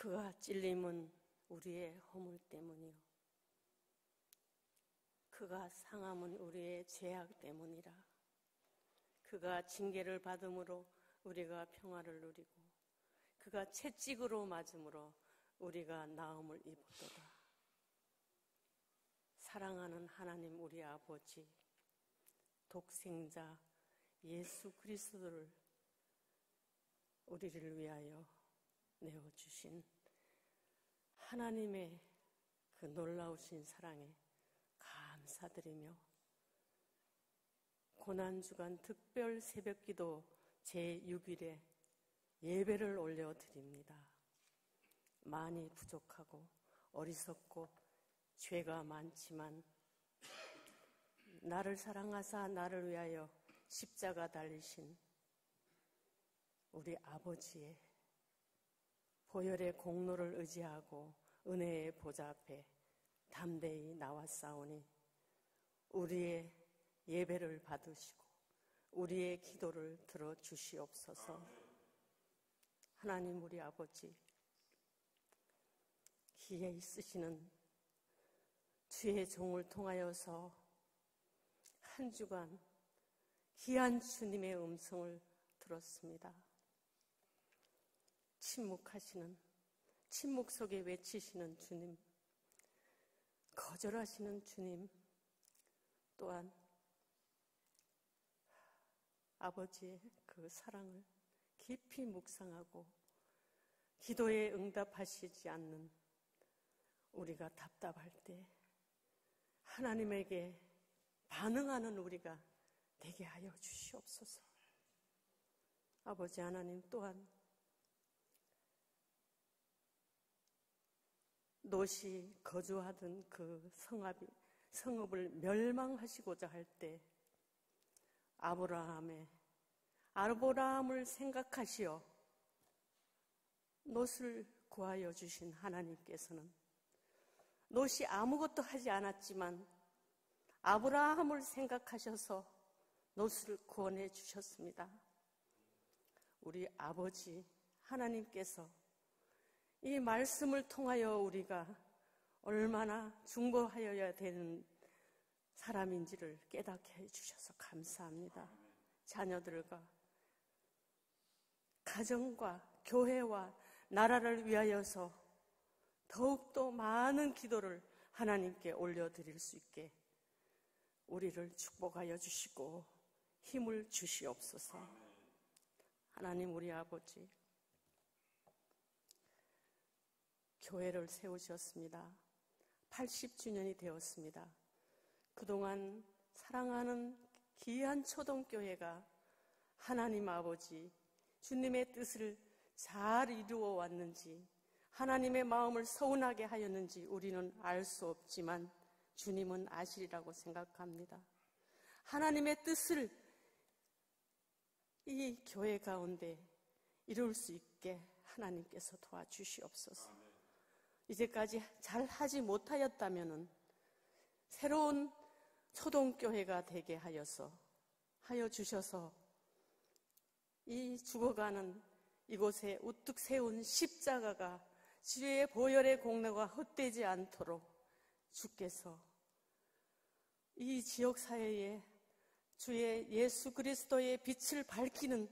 그가 찔림은 우리의 허물 때문이요 그가 상함은 우리의 죄악 때문이라. 그가 징계를 받음으로 우리가 평화를 누리고 그가 채찍으로 맞음으로 우리가 나음을 입었도다. 사랑하는 하나님 우리 아버지, 독생자 예수 그리스도를 우리를 위하여 내어주신 하나님의 그 놀라우신 사랑에 감사드리며 고난주간 특별 새벽기도 제6일에 예배를 올려드립니다. 많이 부족하고 어리석고 죄가 많지만 나를 사랑하사 나를 위하여 십자가 달리신 우리 아버지의 보혈의 공로를 의지하고 은혜의 보좌 앞에 담대히 나왔사오니 우리의 예배를 받으시고 우리의 기도를 들어주시옵소서. 하나님 우리 아버지, 기에 있으시는 주의 종을 통하여서 한 주간 귀한 주님의 음성을 들었습니다. 침묵 속에 외치시는 주님, 거절하시는 주님, 또한 아버지의 그 사랑을 깊이 묵상하고 기도에 응답하시지 않는 우리가 답답할 때 하나님에게 반응하는 우리가 되게 하여 주시옵소서. 아버지 하나님, 또한 롯이 거주하던 그 성읍을 멸망하시고자 할 때 아브라함을 생각하시어 롯을 구하여 주신 하나님께서는 롯이 아무것도 하지 않았지만 아브라함을 생각하셔서 롯을 구원해 주셨습니다. 우리 아버지 하나님께서 이 말씀을 통하여 우리가 얼마나 중보하여야 되는 사람인지를 깨닫게 해주셔서 감사합니다. 자녀들과 가정과 교회와 나라를 위하여서 더욱더 많은 기도를 하나님께 올려드릴 수 있게 우리를 축복하여 주시고 힘을 주시옵소서. 하나님 우리 아버지, 교회를 세우셨습니다. 80주년이 되었습니다. 그동안 사랑하는 귀한 초동교회가 하나님 아버지 주님의 뜻을 잘 이루어 왔는지 하나님의 마음을 서운하게 하였는지 우리는 알 수 없지만 주님은 아시리라고 생각합니다. 하나님의 뜻을 이 교회 가운데 이룰 수 있게 하나님께서 도와주시옵소서. 이제까지 잘 하지 못하였다면 새로운 초동교회가 되게 하여 주셔서 이 죽어가는 이곳에 우뚝 세운 십자가가 주의 보혈의 공로가 헛되지 않도록 주께서 이 지역사회에 주의 예수 그리스도의 빛을 밝히는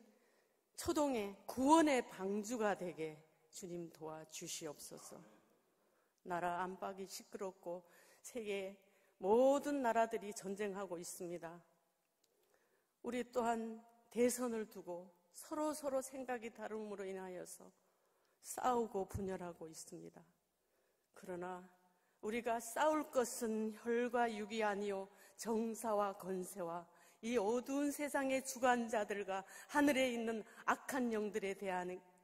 초동의 구원의 방주가 되게 주님 도와주시옵소서. 나라 안팎이 시끄럽고 세계 모든 나라들이 전쟁하고 있습니다. 우리 또한 대선을 두고 서로 생각이 다름으로 인하여서 싸우고 분열하고 있습니다. 그러나 우리가 싸울 것은 혈과 육이 아니요 정사와 권세와 이 어두운 세상의 주관자들과 하늘에 있는 악한 영들에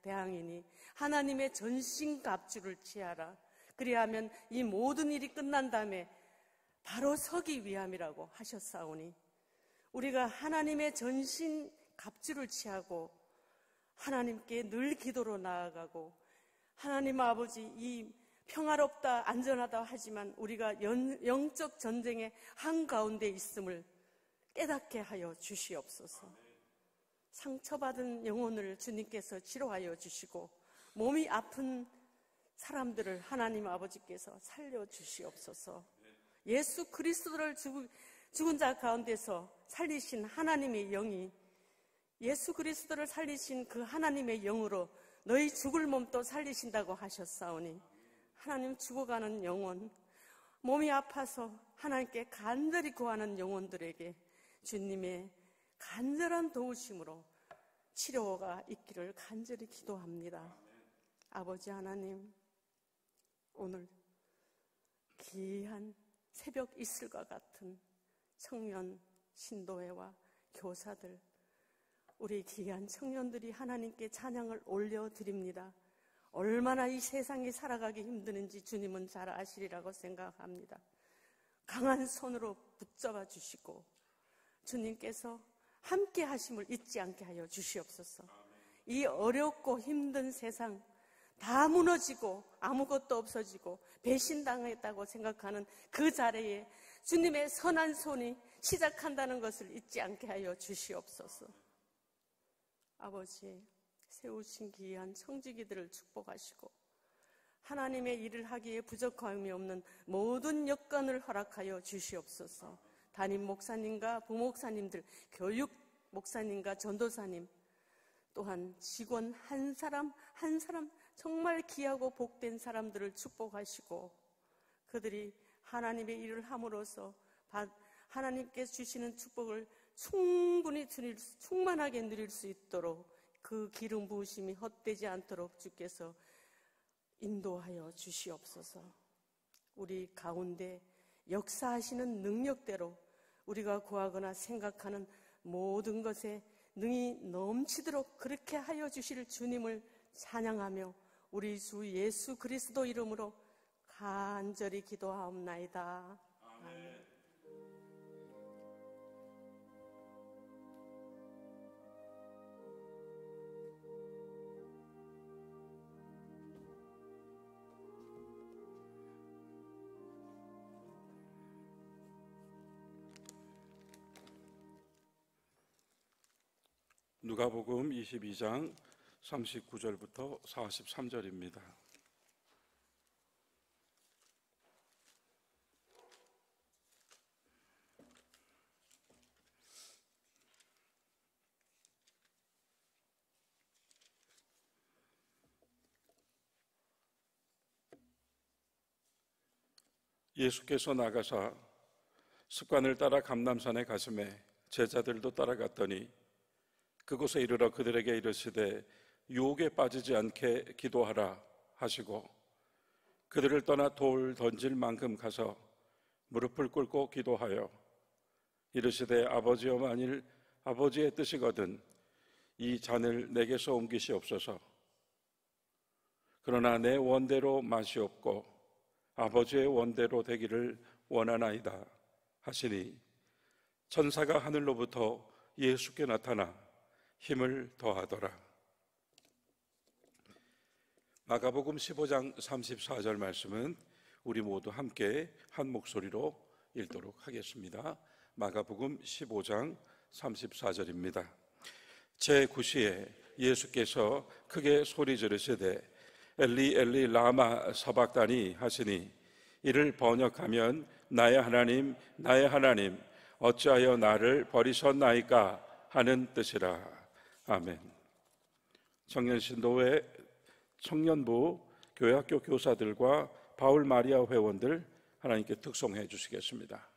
대항이니 하나님의 전신갑주를 취하라. 그리하면 이 모든 일이 끝난 다음에 바로 서기 위함이라고 하셨사오니 우리가 하나님의 전신갑주를 취하고 하나님께 늘 기도로 나아가고 하나님 아버지 이 평화롭다 안전하다 하지만 우리가 영적 전쟁의 한가운데 있음을 깨닫게 하여 주시옵소서. 상처받은 영혼을 주님께서 치료하여 주시고 몸이 아픈 사람들을 하나님 아버지께서 살려주시옵소서. 예수 그리스도를 죽은 자 가운데서 살리신 하나님의 영이, 예수 그리스도를 살리신 그 하나님의 영으로 너희 죽을 몸도 살리신다고 하셨사오니, 하나님 죽어가는 영혼, 몸이 아파서 하나님께 간절히 구하는 영혼들에게 주님의 간절한 도우심으로 치료가 있기를 간절히 기도합니다. 아버지 하나님, 오늘 귀한 새벽 이슬과 같은 청년 신도회와 교사들, 우리 귀한 청년들이 하나님께 찬양을 올려드립니다. 얼마나 이 세상에 살아가기 힘드는지 주님은 잘 아시리라고 생각합니다. 강한 손으로 붙잡아 주시고 주님께서 함께 하심을 잊지 않게 하여 주시옵소서. 이 어렵고 힘든 세상, 다 무너지고 아무것도 없어지고 배신당했다고 생각하는 그 자리에 주님의 선한 손이 시작한다는 것을 잊지 않게 하여 주시옵소서. 아버지, 세우신 귀한 청지기들을 축복하시고 하나님의 일을 하기에 부족함이 없는 모든 여건을 허락하여 주시옵소서. 담임 목사님과 부목사님들, 교육 목사님과 전도사님, 또한 직원 한 사람 한 사람 정말 귀하고 복된 사람들을 축복하시고 그들이 하나님의 일을 함으로써 하나님께 주시는 축복을 충만하게 누릴 수 있도록 그 기름 부으심이 헛되지 않도록 주께서 인도하여 주시옵소서. 우리 가운데 역사하시는 능력대로 우리가 구하거나 생각하는 모든 것에 능히 넘치도록 그렇게 하여 주실 주님을 찬양하며 우리 주 예수 그리스도 이름으로 간절히 기도하옵나이다. 아멘. 누가복음 22장 39절부터 43절입니다. 예수께서 나가사 습관을 따라 감람산에 가심에 제자들도 따라갔더니 그곳에 이르러 그들에게 이르시되 유혹에 빠지지 않게 기도하라 하시고 그들을 떠나 돌 던질 만큼 가서 무릎을 꿇고 기도하여 이르시되 아버지여, 만일 아버지의 뜻이거든 이 잔을 내게서 옮기시옵소서. 그러나 내 원대로 마시옵고 아버지의 원대로 되기를 원하나이다 하시니 천사가 하늘로부터 예수께 나타나 힘을 더하더라. 마가복음 15장 34절 말씀은 우리 모두 함께 한 목소리로 읽도록 하겠습니다. 마가복음 15장 34절입니다. 제9시에 예수께서 크게 소리 지르시되 엘리 엘리 라마 사박다니 하시니 이를 번역하면 나의 하나님 나의 하나님 어찌하여 나를 버리셨나이까 하는 뜻이라. 아멘. 청년신도회 청년부 교회학교 교사들과 바울 마리아 회원들 하나님께 특송해 주시겠습니다.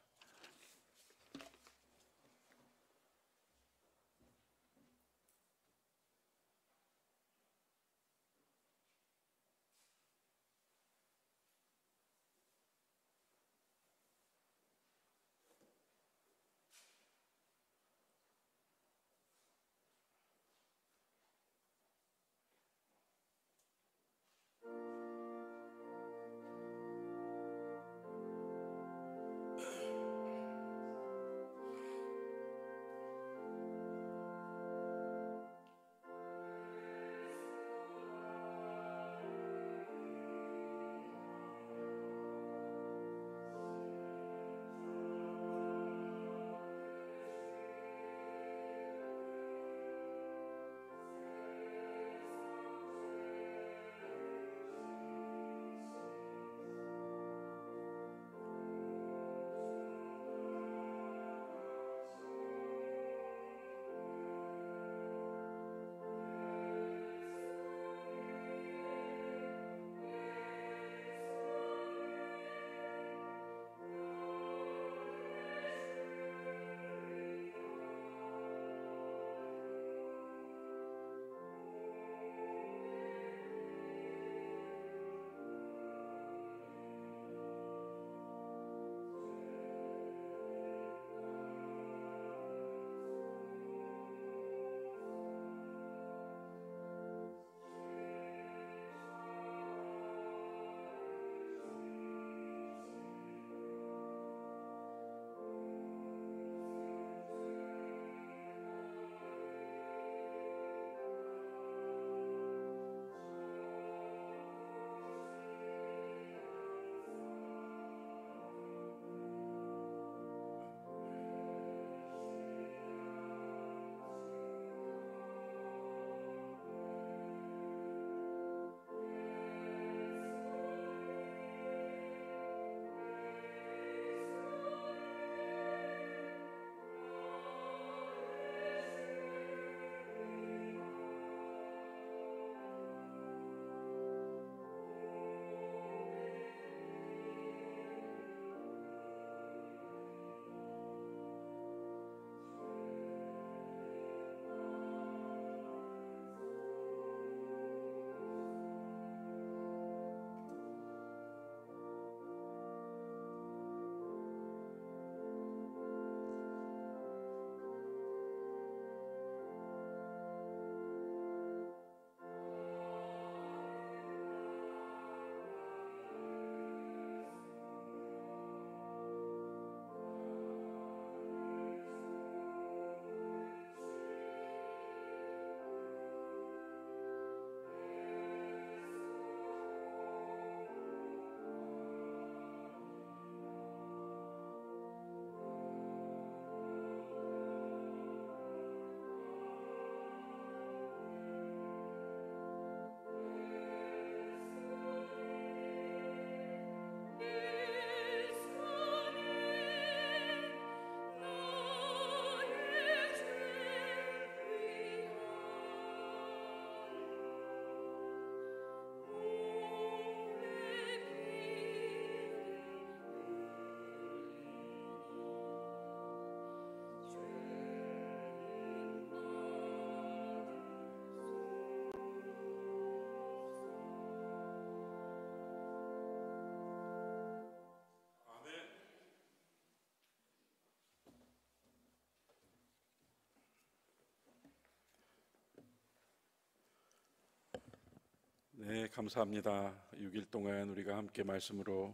네, 감사합니다. 6일 동안 우리가 함께 말씀으로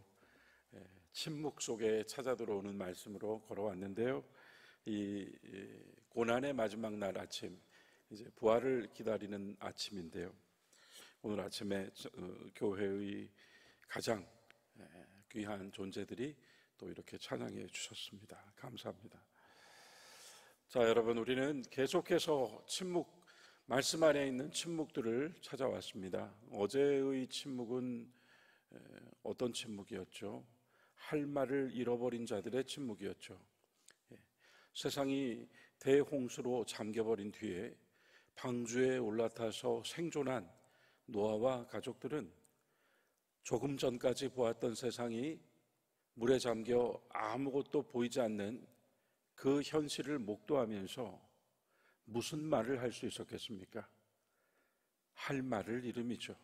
침묵 속에 찾아 들어오는 말씀으로 걸어왔는데요. 이 고난의 마지막 날 아침, 이제 부활을 기다리는 아침인데요. 오늘 아침에 교회의 가장 귀한 존재들이 또 이렇게 찬양해 주셨습니다. 감사합니다. 자, 여러분, 우리는 계속해서 침묵, 말씀 안에 있는 침묵들을 찾아왔습니다. 어제의 침묵은 어떤 침묵이었죠? 할 말을 잃어버린 자들의 침묵이었죠. 세상이 대홍수로 잠겨버린 뒤에 방주에 올라타서 생존한 노아와 가족들은 조금 전까지 보았던 세상이 물에 잠겨 아무것도 보이지 않는 그 현실을 목도하면서 무슨 말을 할 수 있었겠습니까? 할 말을 잃음이죠.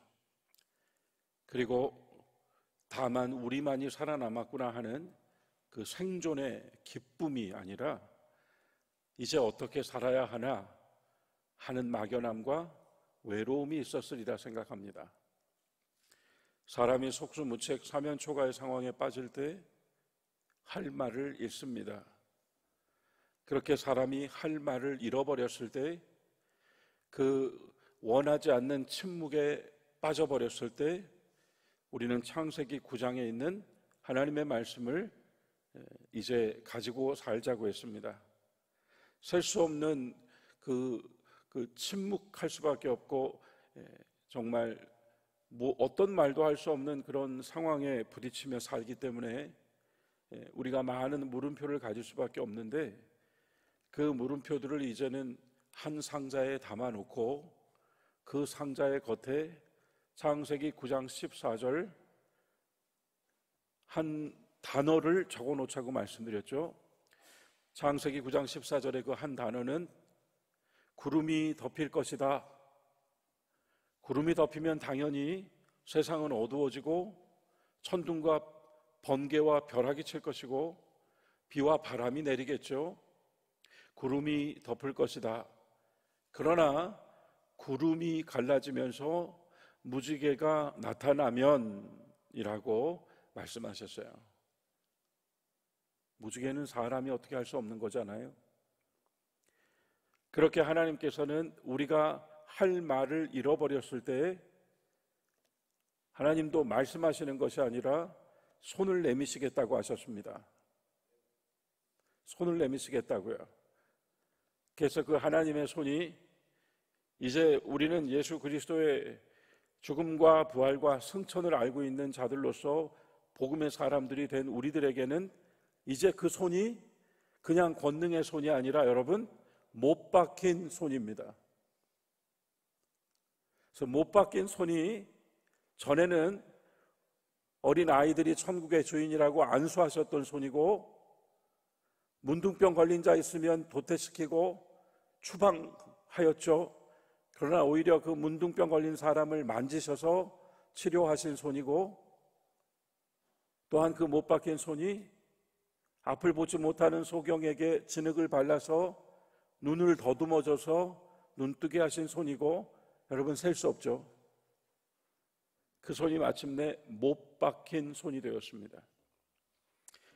그리고 다만 우리만이 살아남았구나 하는 그 생존의 기쁨이 아니라 이제 어떻게 살아야 하나 하는 막연함과 외로움이 있었으리라 생각합니다. 사람이 속수무책 사면초가의 상황에 빠질 때 할 말을 잃습니다. 그렇게 사람이 할 말을 잃어버렸을 때, 그 원하지 않는 침묵에 빠져버렸을 때 우리는 창세기 9장에 있는 하나님의 말씀을 이제 가지고 살자고 했습니다. 셀 수 없는 그 침묵할 수밖에 없고 정말 어떤 말도 할 수 없는 그런 상황에 부딪히며 살기 때문에 우리가 많은 물음표를 가질 수밖에 없는데, 그 물음표들을 이제는 한 상자에 담아놓고 그 상자의 겉에 창세기 9장 14절 한 단어를 적어놓자고 말씀드렸죠. 창세기 9장 14절의 그 한 단어는 구름이 덮일 것이다. 구름이 덮이면 당연히 세상은 어두워지고 천둥과 번개와 벼락이 칠 것이고 비와 바람이 내리겠죠. 구름이 덮을 것이다. 그러나 구름이 갈라지면서 무지개가 나타나면이라고 말씀하셨어요. 무지개는 사람이 어떻게 할 수 없는 거잖아요. 그렇게 하나님께서는 우리가 할 말을 잃어버렸을 때 하나님도 말씀하시는 것이 아니라 손을 내미시겠다고 하셨습니다. 손을 내미시겠다고요. 그래서 그 하나님의 손이 이제 우리는 예수 그리스도의 죽음과 부활과 승천을 알고 있는 자들로서 복음의 사람들이 된 우리들에게는 이제 그 손이 그냥 권능의 손이 아니라 여러분 못 박힌 손입니다. 그래서 못 박힌 손이 전에는 어린 아이들이 천국의 주인이라고 안수하셨던 손이고, 문둥병 걸린 자 있으면 도태시키고 추방하였죠. 그러나 오히려 그 문둥병 걸린 사람을 만지셔서 치료하신 손이고, 또한 그 못 박힌 손이 앞을 보지 못하는 소경에게 진흙을 발라서 눈을 더듬어줘서 눈뜨게 하신 손이고, 여러분 셀 수 없죠. 그 손이 마침내 못 박힌 손이 되었습니다.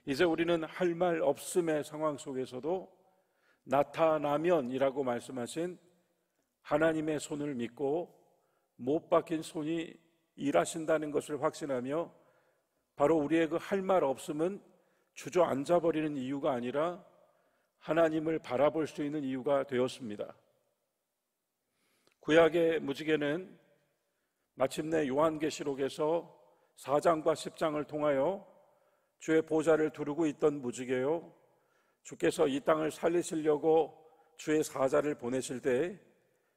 이제 우리는 할 말 없음의 상황 속에서도 나타나면이라고 말씀하신 하나님의 손을 믿고 못 박힌 손이 일하신다는 것을 확신하며, 바로 우리의 그 할 말 없음은 주저앉아 버리는 이유가 아니라 하나님을 바라볼 수 있는 이유가 되었습니다. 구약의 무지개는 마침내 요한계시록에서 4장과 10장을 통하여 주의 보좌를 두르고 있던 무지개요, 주께서 이 땅을 살리시려고 주의 사자를 보내실 때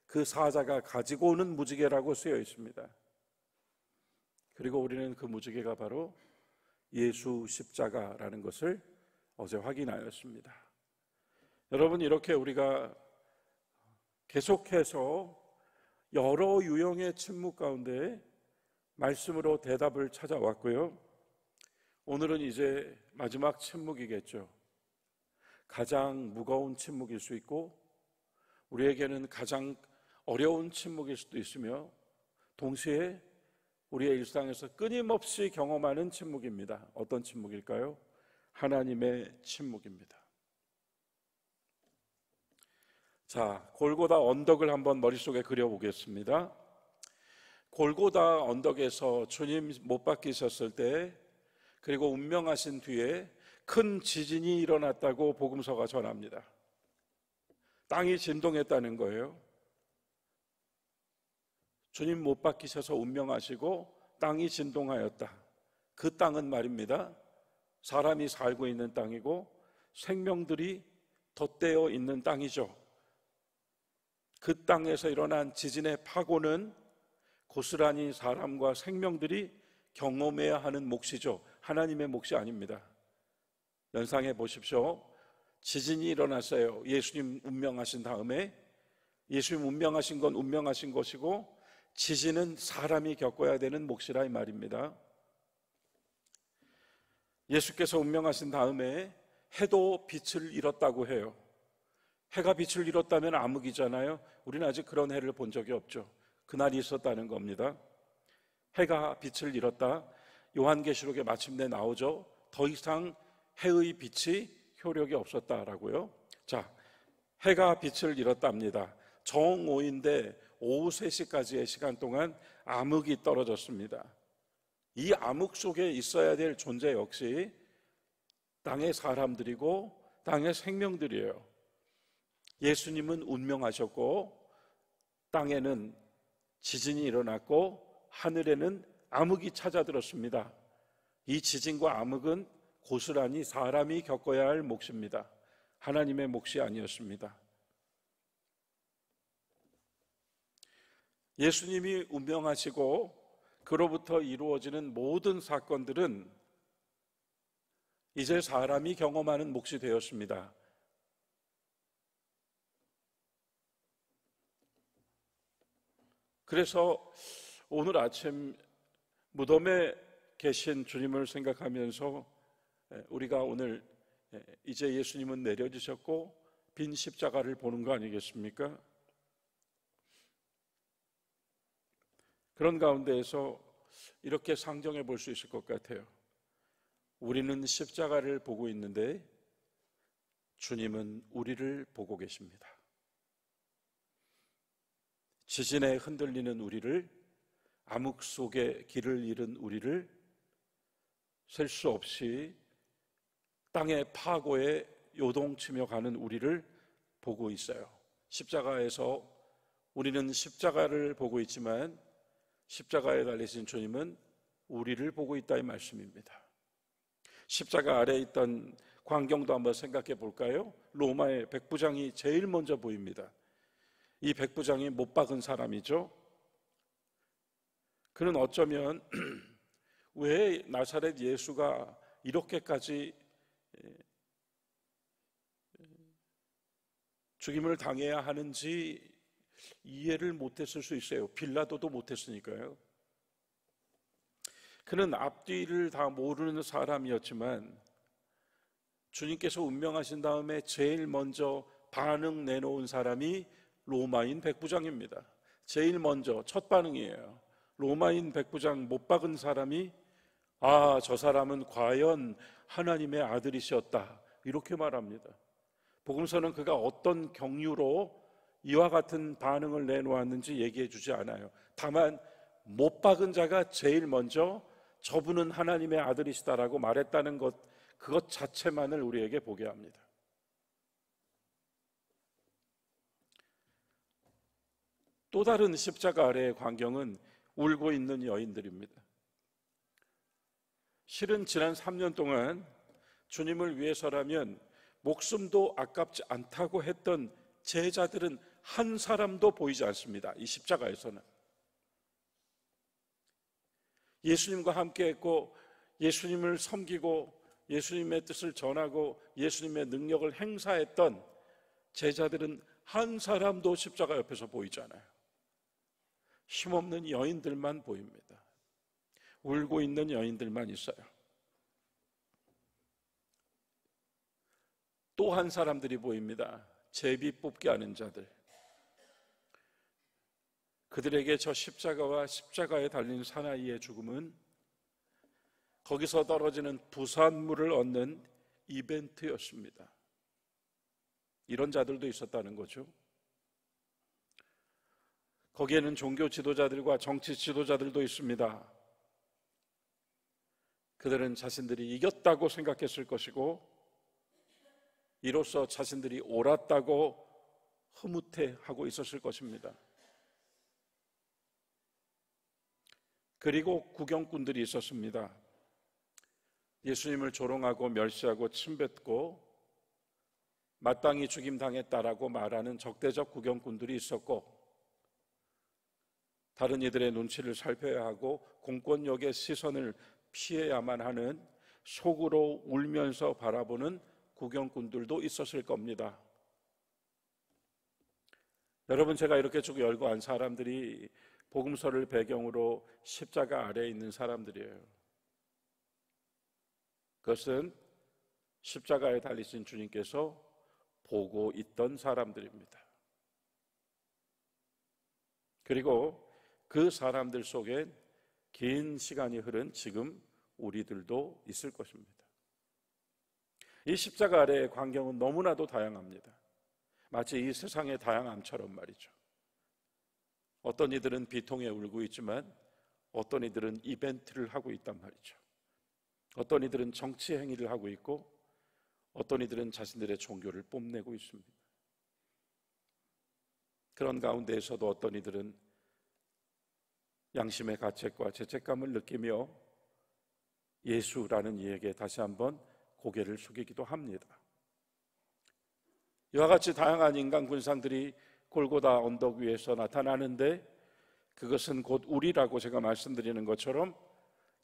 그 사자가 가지고 오는 무지개라고 쓰여 있습니다. 그리고 우리는 그 무지개가 바로 예수 십자가라는 것을 어제 확인하였습니다. 여러분, 이렇게 우리가 계속해서 여러 유형의 침묵 가운데 말씀으로 대답을 찾아왔고요. 오늘은 이제 마지막 침묵이겠죠. 가장 무거운 침묵일 수 있고 우리에게는 가장 어려운 침묵일 수도 있으며 동시에 우리의 일상에서 끊임없이 경험하는 침묵입니다. 어떤 침묵일까요? 하나님의 침묵입니다. 자, 골고다 언덕을 한번 머릿속에 그려보겠습니다. 골고다 언덕에서 주님 못 박히셨을 때, 그리고 운명하신 뒤에 큰 지진이 일어났다고 복음서가 전합니다. 땅이 진동했다는 거예요. 주님 못 박히셔서 운명하시고 땅이 진동하였다. 그 땅은 말입니다, 사람이 살고 있는 땅이고 생명들이 덧대어 있는 땅이죠. 그 땅에서 일어난 지진의 파고는 고스란히 사람과 생명들이 경험해야 하는 몫이죠. 하나님의 몫이 아닙니다. 연상해 보십시오. 지진이 일어났어요. 예수님 운명하신 다음에. 예수님 운명하신 건 운명하신 것이고, 지진은 사람이 겪어야 되는 몫이라 이 말입니다. 예수께서 운명하신 다음에 해도 빛을 잃었다고 해요. 해가 빛을 잃었다면 암흑이잖아요. 우리는 아직 그런 해를 본 적이 없죠. 그날이 있었다는 겁니다. 해가 빛을 잃었다. 요한계시록에 마침내 나오죠. 더 이상 해의 빛이 효력이 없었다라고요. 자, 해가 빛을 잃었답니다. 정오인데 오후 3시까지의 시간 동안 암흑이 떨어졌습니다. 이 암흑 속에 있어야 될 존재 역시 땅의 사람들이고 땅의 생명들이에요. 예수님은 운명하셨고 땅에는 지진이 일어났고 하늘에는 암흑이 찾아들었습니다. 이 지진과 암흑은 고스란히 사람이 겪어야 할 몫입니다. 하나님의 몫이 아니었습니다. 예수님이 운명하시고 그로부터 이루어지는 모든 사건들은 이제 사람이 경험하는 몫이 되었습니다. 그래서 오늘 아침 무덤에 계신 주님을 생각하면서 우리가 오늘 이제 예수님은 내려지셨고 빈 십자가를 보는 거 아니겠습니까? 그런 가운데에서 이렇게 상정해 볼 수 있을 것 같아요. 우리는 십자가를 보고 있는데 주님은 우리를 보고 계십니다. 지진에 흔들리는 우리를, 암흑 속에 길을 잃은 우리를, 셀 수 없이 땅의 파고에 요동치며 가는 우리를 보고 있어요. 십자가에서 우리는 십자가를 보고 있지만 십자가에 달리신 주님은 우리를 보고 있다 이 말씀입니다. 십자가 아래에 있던 광경도 한번 생각해 볼까요? 로마의 백부장이 제일 먼저 보입니다. 이 백부장이 못 박은 사람이죠. 그는 어쩌면 왜 나사렛 예수가 이렇게까지 죽임을 당해야 하는지 이해를 못했을 수 있어요. 빌라도도 못했으니까요. 그는 앞뒤를 다 모르는 사람이었지만 주님께서 운명하신 다음에 제일 먼저 반응 내놓은 사람이 로마인 백부장입니다. 제일 먼저 첫 반응이에요. 로마인 백부장 못 박은 사람이 저 사람은 과연 하나님의 아들이셨다 이렇게 말합니다. 복음서는 그가 어떤 경유로 이와 같은 반응을 내놓았는지 얘기해 주지 않아요. 다만 못 박은 자가 제일 먼저 저분은 하나님의 아들이시다라고 말했다는 것, 그것 자체만을 우리에게 보게 합니다. 또 다른 십자가 아래의 광경은 울고 있는 여인들입니다. 실은 지난 3년 동안 주님을 위해서라면 목숨도 아깝지 않다고 했던 제자들은 한 사람도 보이지 않습니다. 이 십자가에서는. 예수님과 함께 했고 예수님을 섬기고 예수님의 뜻을 전하고 예수님의 능력을 행사했던 제자들은 한 사람도 십자가 옆에서 보이지 않아요. 힘없는 여인들만 보입니다. 울고 있는 여인들만 있어요. 또 한 사람들이 보입니다. 제비 뽑기 하는 자들. 그들에게 저 십자가와 십자가에 달린 사나이의 죽음은 거기서 떨어지는 부산물을 얻는 이벤트였습니다. 이런 자들도 있었다는 거죠. 거기에는 종교 지도자들과 정치 지도자들도 있습니다. 그들은 자신들이 이겼다고 생각했을 것이고 이로써 자신들이 옳았다고 흐뭇해하고 있었을 것입니다. 그리고 구경꾼들이 있었습니다. 예수님을 조롱하고 멸시하고 침뱉고 마땅히 죽임당했다라고 말하는 적대적 구경꾼들이 있었고, 다른 이들의 눈치를 살펴야 하고 공권력의 시선을 피해야만 하는 속으로 울면서 바라보는 구경꾼들도 있었을 겁니다. 여러분, 제가 이렇게 쭉 열고 한 사람들이 복음서를 배경으로 십자가 아래에 있는 사람들이에요. 그것은 십자가에 달리신 주님께서 보고 있던 사람들입니다. 그리고 그 사람들 속엔 긴 시간이 흐른 지금 우리들도 있을 것입니다. 이 십자가 아래의 광경은 너무나도 다양합니다. 마치 이 세상의 다양함처럼 말이죠. 어떤 이들은 비통에 울고 있지만 어떤 이들은 이벤트를 하고 있단 말이죠. 어떤 이들은 정치 행위를 하고 있고 어떤 이들은 자신들의 종교를 뽐내고 있습니다. 그런 가운데에서도 어떤 이들은 양심의 가책과 죄책감을 느끼며 예수라는 이에게 다시 한번 고개를 숙이기도 합니다. 이와 같이 다양한 인간 군상들이 골고다 언덕 위에서 나타나는데, 그것은 곧 우리라고 제가 말씀드리는 것처럼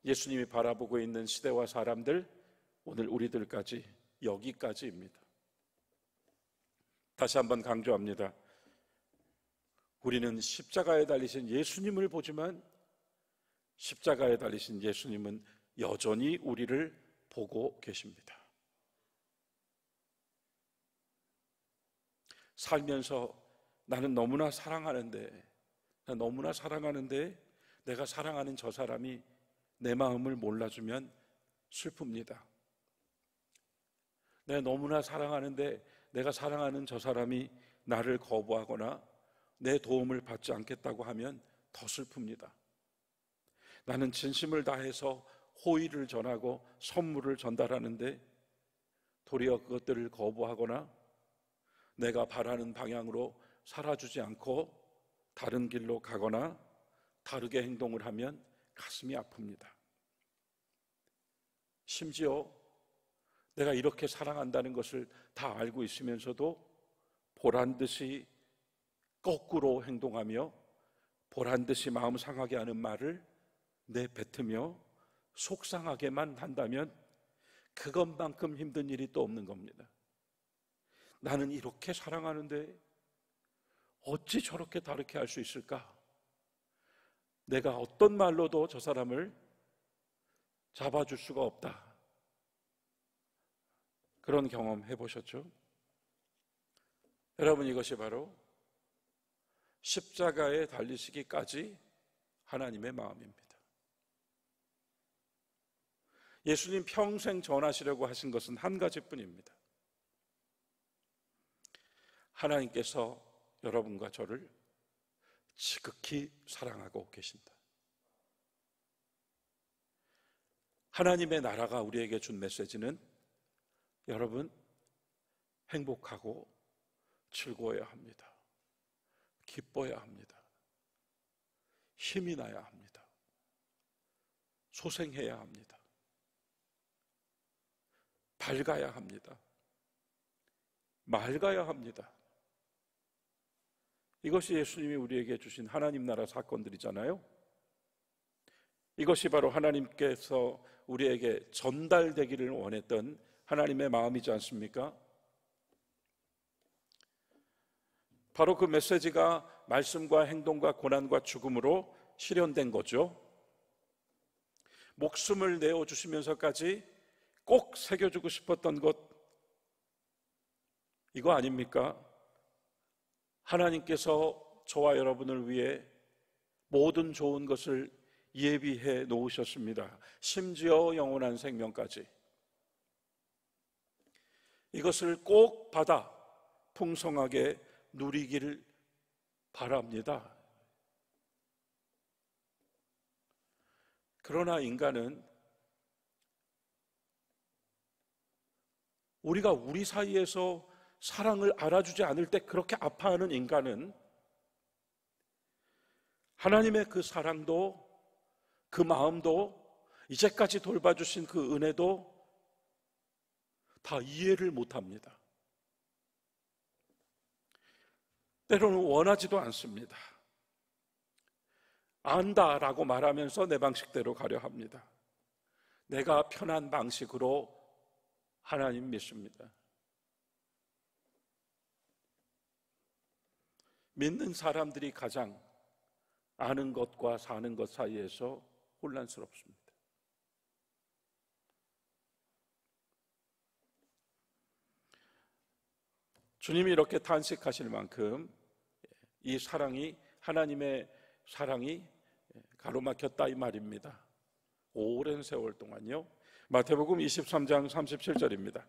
예수님이 바라보고 있는 시대와 사람들, 오늘 우리들까지, 여기까지입니다. 다시 한번 강조합니다. 우리는 십자가에 달리신 예수님을 보지만 십자가에 달리신 예수님은 여전히 우리를 보고 계십니다. 살면서 나는 너무나 사랑하는데 내가 사랑하는 저 사람이 내 마음을 몰라주면 슬픕니다. 내가 너무나 사랑하는데 내가 사랑하는 저 사람이 나를 거부하거나 내 도움을 받지 않겠다고 하면 더 슬픕니다. 나는 진심을 다해서 호의를 전하고 선물을 전달하는데 도리어 그것들을 거부하거나 내가 바라는 방향으로 살아주지 않고 다른 길로 가거나 다르게 행동을 하면 가슴이 아픕니다. 심지어 내가 이렇게 사랑한다는 것을 다 알고 있으면서도 보란듯이 거꾸로 행동하며 보란듯이 마음 상하게 하는 말을 내뱉으며 속상하게만 한다면 그것만큼 힘든 일이 또 없는 겁니다. 나는 이렇게 사랑하는데 어찌 저렇게 다르게 할 수 있을까? 내가 어떤 말로도 저 사람을 잡아줄 수가 없다. 그런 경험 해보셨죠? 여러분, 이것이 바로 십자가에 달리시기까지 하나님의 마음입니다. 예수님 평생 전하시려고 하신 것은 한 가지뿐입니다. 하나님께서 여러분과 저를 지극히 사랑하고 계신다. 하나님의 나라가 우리에게 준 메시지는 여러분, 행복하고 즐거워야 합니다. 기뻐야 합니다. 힘이 나야 합니다. 소생해야 합니다. 밝아야 합니다. 맑아야 합니다. 이것이 예수님이 우리에게 주신 하나님 나라 사건들이잖아요. 이것이 바로 하나님께서 우리에게 전달되기를 원했던 하나님의 마음이지 않습니까? 바로 그 메시지가 말씀과 행동과 고난과 죽음으로 실현된 거죠. 목숨을 내어주시면서까지 꼭 새겨주고 싶었던 것, 이거 아닙니까? 하나님께서 저와 여러분을 위해 모든 좋은 것을 예비해 놓으셨습니다. 심지어 영원한 생명까지. 이것을 꼭 받아 풍성하게 누리기를 바랍니다. 그러나 인간은 우리가 우리 사이에서 사랑을 알아주지 않을 때 그렇게 아파하는 인간은 하나님의 그 사랑도 그 마음도 이제까지 돌봐주신 그 은혜도 다 이해를 못합니다. 때로는 원하지도 않습니다. 안다라고 말하면서 내 방식대로 가려 합니다. 내가 편한 방식으로 하나님 믿습니다. 믿는 사람들이 가장 아는 것과 사는 것 사이에서 혼란스럽습니다. 주님이 이렇게 탄식하실 만큼 이 사랑이, 하나님의 사랑이 가로막혔다 이 말입니다. 오랜 세월 동안요. 마태복음 23장 37절입니다.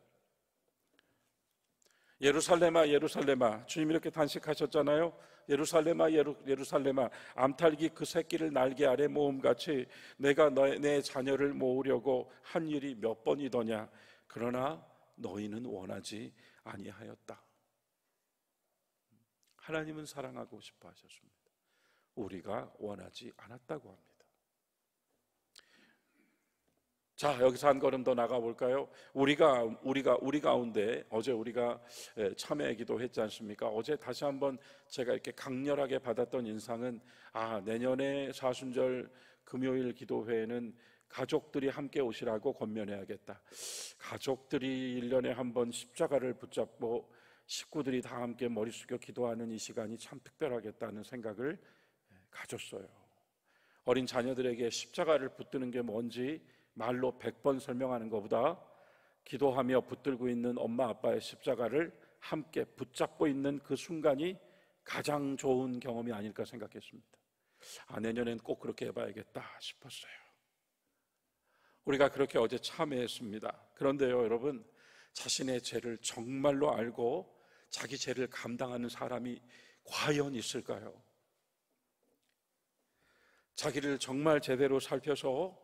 예루살렘아 예루살렘아, 주님이 이렇게 단식하셨잖아요. 예루살렘아 예루살렘아, 암탉이 그 새끼를 날개 아래 모음같이 내가 내 자녀를 모으려고 한 일이 몇 번이더냐. 그러나 너희는 원하지 아니하였다. 하나님은 사랑하고 싶어 하셨습니다. 우리가 원하지 않았다고 합니다. 자, 여기서 한 걸음 더 나가 볼까요? 우리 가운데 어제 우리가 참회 기도했지 않습니까? 어제 다시 한번 제가 이렇게 강렬하게 받았던 인상은, 내년에 사순절 금요일 기도회에는 가족들이 함께 오시라고 권면해야겠다. 가족들이 1년에 한 번 십자가를 붙잡고 식구들이 다 함께 머리 숙여 기도하는 이 시간이 참 특별하겠다는 생각을 가졌어요. 어린 자녀들에게 십자가를 붙드는 게 뭔지 말로 100번 설명하는 것보다 기도하며 붙들고 있는 엄마 아빠의 십자가를 함께 붙잡고 있는 그 순간이 가장 좋은 경험이 아닐까 생각했습니다. 내년엔 꼭 그렇게 해봐야겠다 싶었어요. 우리가 그렇게 어제 참회했습니다. 그런데요, 여러분, 자신의 죄를 정말로 알고 자기 죄를 감당하는 사람이 과연 있을까요? 자기를 정말 제대로 살펴서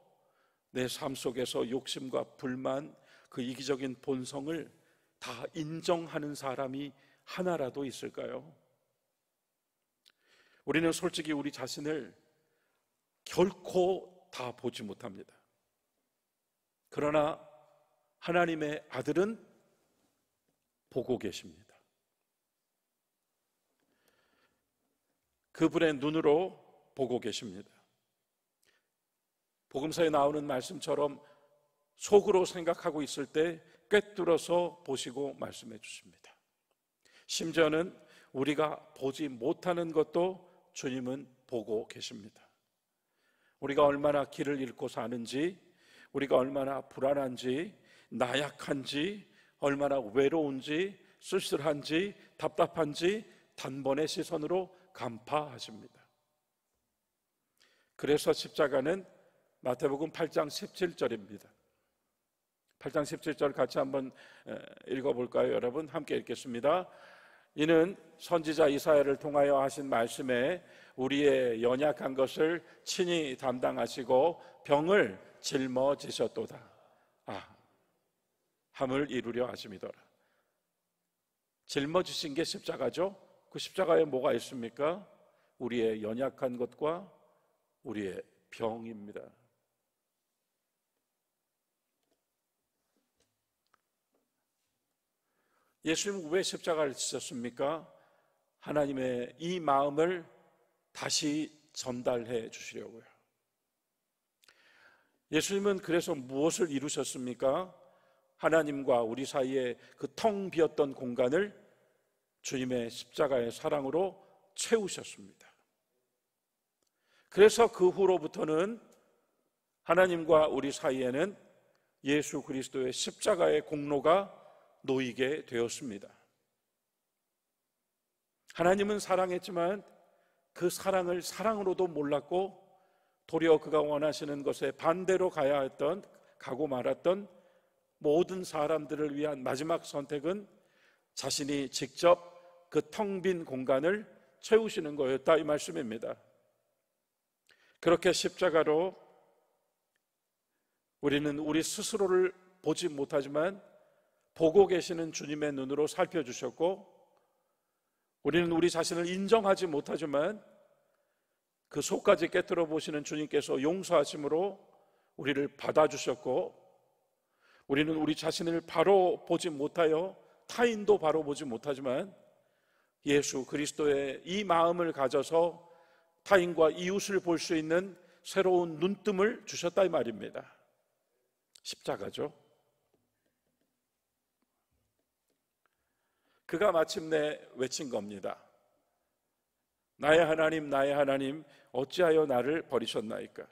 내 삶 속에서 욕심과 불만, 그 이기적인 본성을 다 인정하는 사람이 하나라도 있을까요? 우리는 솔직히 우리 자신을 결코 다 보지 못합니다. 그러나 하나님의 아들은 보고 계십니다. 그분의 눈으로 보고 계십니다. 복음서에 나오는 말씀처럼 속으로 생각하고 있을 때 꿰뚫어서 보시고 말씀해 주십니다. 심지어는 우리가 보지 못하는 것도 주님은 보고 계십니다. 우리가 얼마나 길을 잃고 사는지, 우리가 얼마나 불안한지, 나약한지, 얼마나 외로운지, 쓸쓸한지, 답답한지 단번의 시선으로 간파하십니다. 그래서 십자가는 마태복음 8장 17절입니다. 8장 17절 같이 한번 읽어볼까요? 여러분 함께 읽겠습니다. 이는 선지자 이사야를 통하여 하신 말씀에 우리의 연약한 것을 친히 담당하시고 병을 짊어지셨도다. 함을 이루려 하심이더라. 짊어지신 게 십자가죠. 그 십자가에 뭐가 있습니까? 우리의 연약한 것과 우리의 병입니다. 예수님은 왜 십자가를 지셨습니까? 하나님의 이 마음을 다시 전달해 주시려고요. 예수님은 그래서 무엇을 이루셨습니까? 하나님과 우리 사이에 그 텅 비었던 공간을 주님의 십자가의 사랑으로 채우셨습니다. 그래서 그 후로부터는 하나님과 우리 사이에는 예수 그리스도의 십자가의 공로가 놓이게 되었습니다. 하나님은 사랑했지만 그 사랑을 사랑으로도 몰랐고 도리어 그가 원하시는 것에 반대로 가고 말았던 모든 사람들을 위한 마지막 선택은 자신이 직접 그 텅 빈 공간을 채우시는 거였다, 이 말씀입니다. 그렇게 십자가로 우리는 우리 스스로를 보지 못하지만 보고 계시는 주님의 눈으로 살펴주셨고, 우리는 우리 자신을 인정하지 못하지만 그 속까지 깨뜨려 보시는 주님께서 용서하심으로 우리를 받아주셨고, 우리는 우리 자신을 바로 보지 못하여 타인도 바로 보지 못하지만 예수 그리스도의 이 마음을 가져서 타인과 이웃을 볼 수 있는 새로운 눈뜸을 주셨다, 이 말입니다. 십자가죠. 그가 마침내 외친 겁니다. 나의 하나님, 나의 하나님, 어찌하여 나를 버리셨나이까?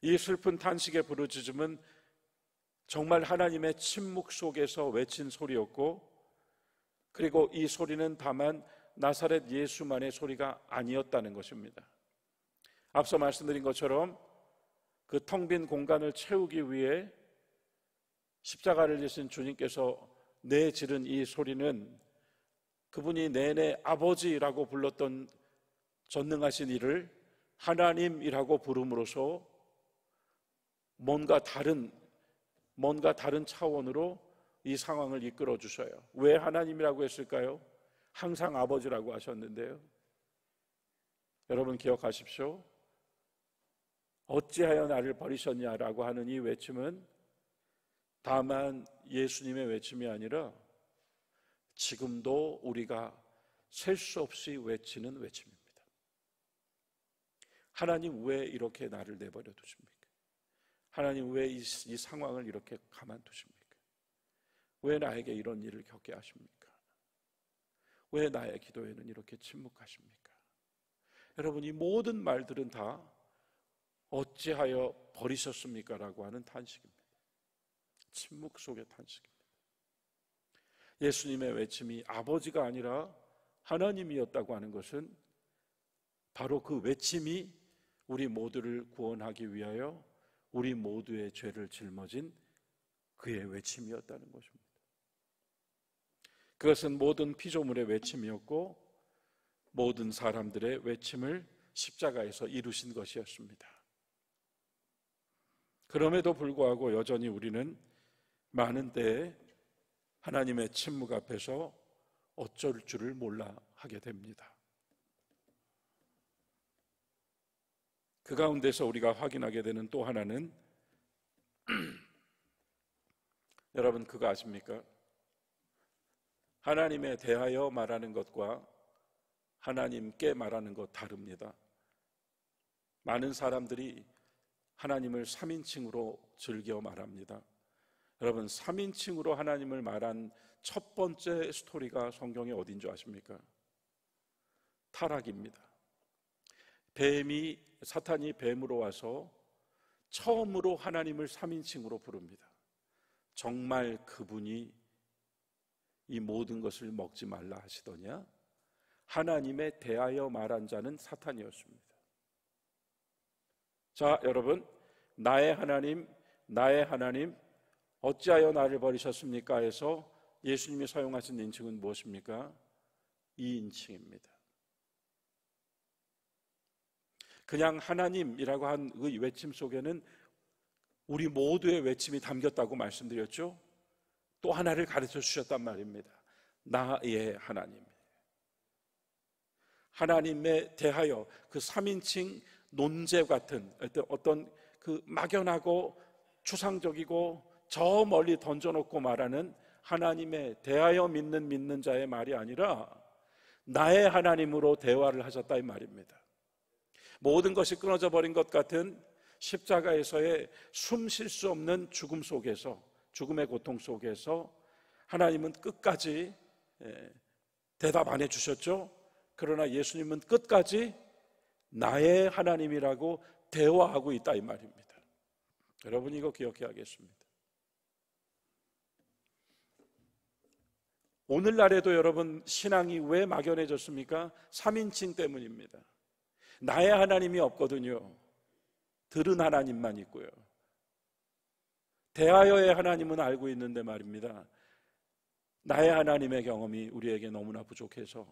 이 슬픈 탄식의 부르짖음은 정말 하나님의 침묵 속에서 외친 소리였고, 그리고 이 소리는 다만 나사렛 예수만의 소리가 아니었다는 것입니다. 앞서 말씀드린 것처럼 그 텅 빈 공간을 채우기 위해 십자가를 지신 주님께서 내지른 이 소리는 그분이 내내 아버지라고 불렀던 전능하신 이를 하나님이라고 부름으로써 뭔가 다른 차원으로 이 상황을 이끌어 주셔요. 왜 하나님이라고 했을까요? 항상 아버지라고 하셨는데요. 여러분 기억하십시오. 어찌하여 나를 버리셨냐라고 하는 이 외침은 다만 예수님의 외침이 아니라 지금도 우리가 셀 수 없이 외치는 외침입니다. 하나님, 왜 이렇게 나를 내버려 두십니까? 하나님, 왜 이 상황을 이렇게 가만두십니까? 왜 나에게 이런 일을 겪게 하십니까? 왜 나의 기도에는 이렇게 침묵하십니까? 여러분, 이 모든 말들은 다 어찌하여 버리셨습니까? 라고 하는 탄식입니다. 침묵 속의 탄식입니다. 예수님의 외침이 아버지가 아니라 하나님이었다고 하는 것은 바로 그 외침이 우리 모두를 구원하기 위하여 우리 모두의 죄를 짊어진 그의 외침이었다는 것입니다. 그것은 모든 피조물의 외침이었고 모든 사람들의 외침을 십자가에서 이루신 것이었습니다. 그럼에도 불구하고 여전히 우리는 많은 때에 하나님의 침묵 앞에서 어쩔 줄을 몰라 하게 됩니다. 그 가운데서 우리가 확인하게 되는 또 하나는 여러분 그거 아십니까? 하나님에 대하여 말하는 것과 하나님께 말하는 것 다릅니다. 많은 사람들이 하나님을 3인칭으로 즐겨 말합니다. 여러분 3인칭으로 하나님을 말한 첫 번째 스토리가 성경에 어딘 줄 아십니까? 타락입니다. 사탄이 뱀으로 와서 처음으로 하나님을 3인칭으로 부릅니다. 정말 그분이 이 모든 것을 먹지 말라 하시더냐? 하나님에 대하여 말한 자는 사탄이었습니다. 자, 여러분, 나의 하나님, 나의 하나님, 어찌하여 나를 버리셨습니까? 해서 예수님이 사용하신 인칭은 무엇입니까? 2인칭입니다. 그냥 하나님이라고 한 그 외침 속에는 우리 모두의 외침이 담겼다고 말씀드렸죠. 또 하나를 가르쳐 주셨단 말입니다. 나의 하나님. 하나님에 대하여 그 3인칭 논제 같은 어떤 그 막연하고 추상적이고 저 멀리 던져놓고 말하는 하나님에 대하여 믿는 자의 말이 아니라 나의 하나님으로 대화를 하셨다 이 말입니다. 모든 것이 끊어져 버린 것 같은 십자가에서의 숨 쉴 수 없는 죽음 속에서, 죽음의 고통 속에서 하나님은 끝까지 대답 안 해주셨죠. 그러나 예수님은 끝까지 나의 하나님이라고 대화하고 있다 이 말입니다. 여러분 이거 기억해야겠습니다. 오늘날에도 여러분 신앙이 왜 막연해졌습니까? 3인칭 때문입니다. 나의 하나님이 없거든요. 들은 하나님만 있고요. 대하여의 하나님은 알고 있는데 말입니다. 나의 하나님의 경험이 우리에게 너무나 부족해서,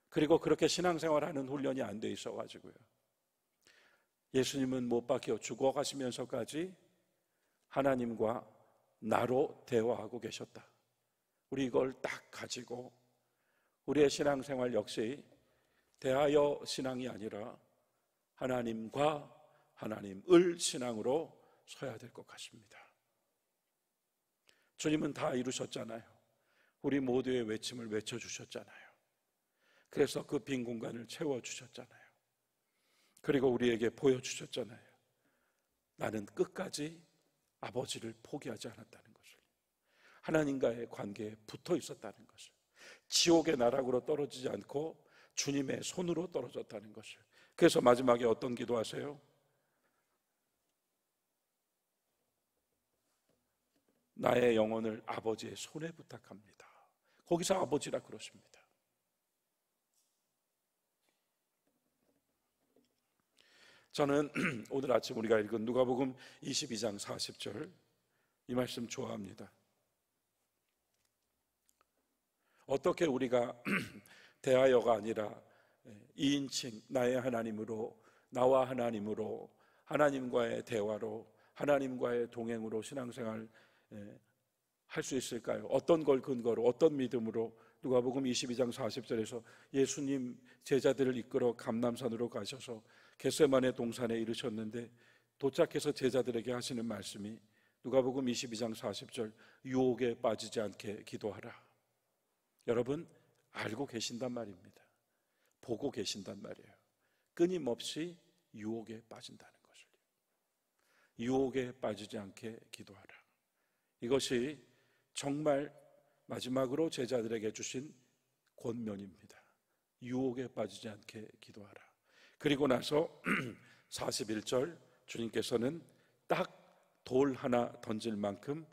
그리고 그렇게 신앙생활하는 훈련이 안 돼 있어가지고요. 예수님은 못 박혀 죽어가시면서까지 하나님과 나로 대화하고 계셨다. 우리 이걸 딱 가지고 우리의 신앙생활 역시 대하여 신앙이 아니라 하나님과 하나님을 신앙으로 서야 될 것 같습니다. 주님은 다 이루셨잖아요. 우리 모두의 외침을 외쳐주셨잖아요. 그래서 그 빈 공간을 채워주셨잖아요. 그리고 우리에게 보여주셨잖아요. 나는 끝까지 아버지를 포기하지 않았다는 것을, 하나님과의 관계에 붙어 있었다는 것을, 지옥의 나락으로 떨어지지 않고 주님의 손으로 떨어졌다는 것을. 그래서 마지막에 어떤 기도하세요? 나의 영혼을 아버지의 손에 부탁합니다. 거기서 아버지라 그러십니다. 저는 오늘 아침 우리가 읽은 누가복음 22장 40절 이 말씀 좋아합니다. 어떻게 우리가 대하여가 아니라 2인칭 나의 하나님으로, 나와 하나님으로, 하나님과의 대화로, 하나님과의 동행으로 신앙생활 할 수 있을까요? 어떤 걸 근거로, 어떤 믿음으로? 누가복음 22장 40절에서 예수님 제자들을 이끌어 감람산으로 가셔서 겟세마네 동산에 이르셨는데, 도착해서 제자들에게 하시는 말씀이 누가복음 22장 40절, 유혹에 빠지지 않게 기도하라. 여러분 알고 계신단 말입니다. 보고 계신단 말이에요. 끊임없이 유혹에 빠진다는 것을. 유혹에 빠지지 않게 기도하라. 이것이 정말 마지막으로 제자들에게 주신 권면입니다. 유혹에 빠지지 않게 기도하라. 그리고 나서 41절 주님께서는 딱 돌 하나 던질 만큼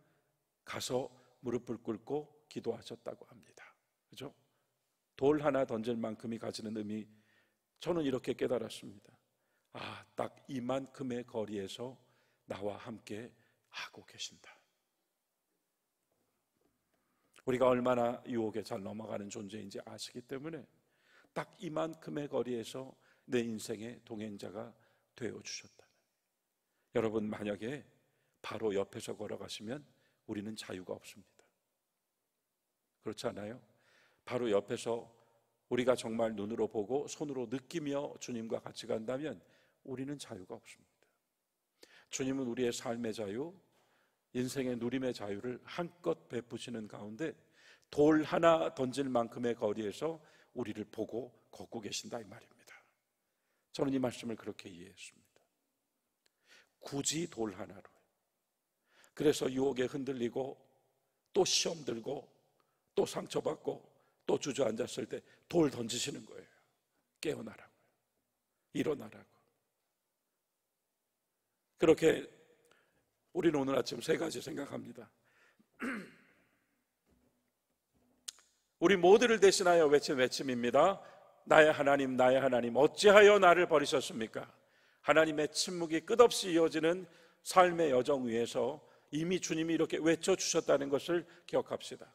가서 무릎을 꿇고 기도하셨다고 합니다. 그죠? 돌 하나 던질 만큼이 가지는 의미, 저는 이렇게 깨달았습니다. 아, 딱 이만큼의 거리에서 나와 함께 하고 계신다. 우리가 얼마나 유혹에 잘 넘어가는 존재인지 아시기 때문에 딱 이만큼의 거리에서 내 인생의 동행자가 되어주셨다. 여러분 만약에 바로 옆에서 걸어가시면 우리는 자유가 없습니다. 그렇지 않아요? 바로 옆에서 우리가 정말 눈으로 보고 손으로 느끼며 주님과 같이 간다면 우리는 자유가 없습니다. 주님은 우리의 삶의 자유, 인생의 누림의 자유를 한껏 베푸시는 가운데 돌 하나 던질 만큼의 거리에서 우리를 보고 걷고 계신다 이 말입니다. 저는 이 말씀을 그렇게 이해했습니다. 굳이 돌 하나로. 그래서 유혹에 흔들리고 또 시험 들고 또 상처받고 또 주저앉았을 때 돌 던지시는 거예요. 깨어나라고요. 일어나라고. 그렇게 우리는 오늘 아침 세 가지 생각합니다. 우리 모두를 대신하여 외친 외침입니다. 나의 하나님, 나의 하나님, 어찌하여 나를 버리셨습니까? 하나님의 침묵이 끝없이 이어지는 삶의 여정 위에서 이미 주님이 이렇게 외쳐주셨다는 것을 기억합시다.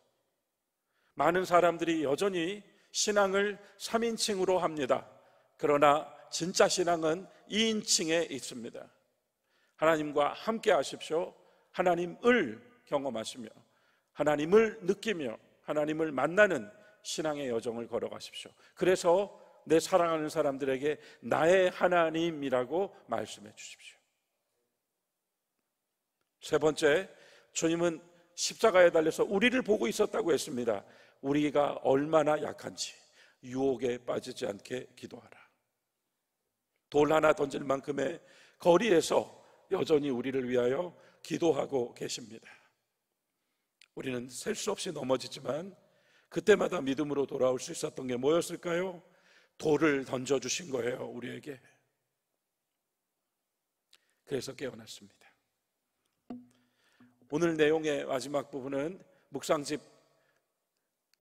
많은 사람들이 여전히 신앙을 3인칭으로 합니다. 그러나 진짜 신앙은 2인칭에 있습니다. 하나님과 함께 하십시오. 하나님을 경험하시며 하나님을 느끼며 하나님을 만나는 신앙의 여정을 걸어가십시오. 그래서 내 사랑하는 사람들에게 나의 하나님이라고 말씀해 주십시오. 세 번째, 주님은 십자가에 달려서 우리를 보고 있었다고 했습니다. 우리가 얼마나 약한지 유혹에 빠지지 않게 기도하라. 돌 하나 던질 만큼의 거리에서 여전히 우리를 위하여 기도하고 계십니다. 우리는 셀 수 없이 넘어지지만 그때마다 믿음으로 돌아올 수 있었던 게 뭐였을까요? 돌을 던져주신 거예요, 우리에게. 그래서 깨어났습니다. 오늘 내용의 마지막 부분은 묵상집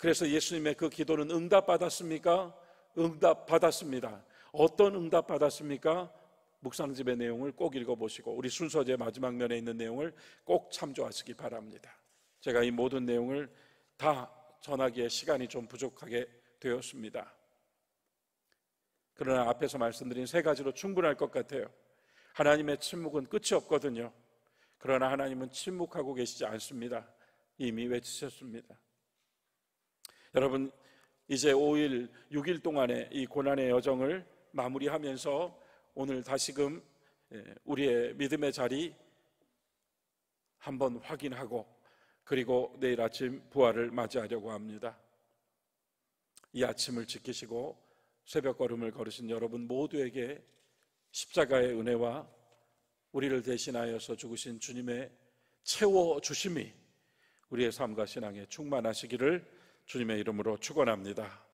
그래서 예수님의 그 기도는 응답받았습니까? 응답받았습니다. 어떤 응답받았습니까? 묵상집의 내용을 꼭 읽어보시고 우리 순서제 마지막 면에 있는 내용을 꼭 참조하시기 바랍니다. 제가 이 모든 내용을 다 전하기에 시간이 좀 부족하게 되었습니다. 그러나 앞에서 말씀드린 세 가지로 충분할 것 같아요. 하나님의 침묵은 끝이 없거든요. 그러나 하나님은 침묵하고 계시지 않습니다. 이미 외치셨습니다. 여러분, 이제 5일, 6일 동안의 이 고난의 여정을 마무리하면서 오늘 다시금 우리의 믿음의 자리 한번 확인하고 그리고 내일 아침 부활을 맞이하려고 합니다. 이 아침을 지키시고 새벽 걸음을 걸으신 여러분 모두에게 십자가의 은혜와 우리를 대신하여서 죽으신 주님의 채워주심이 우리의 삶과 신앙에 충만하시기를 주님의 이름으로 축원합니다.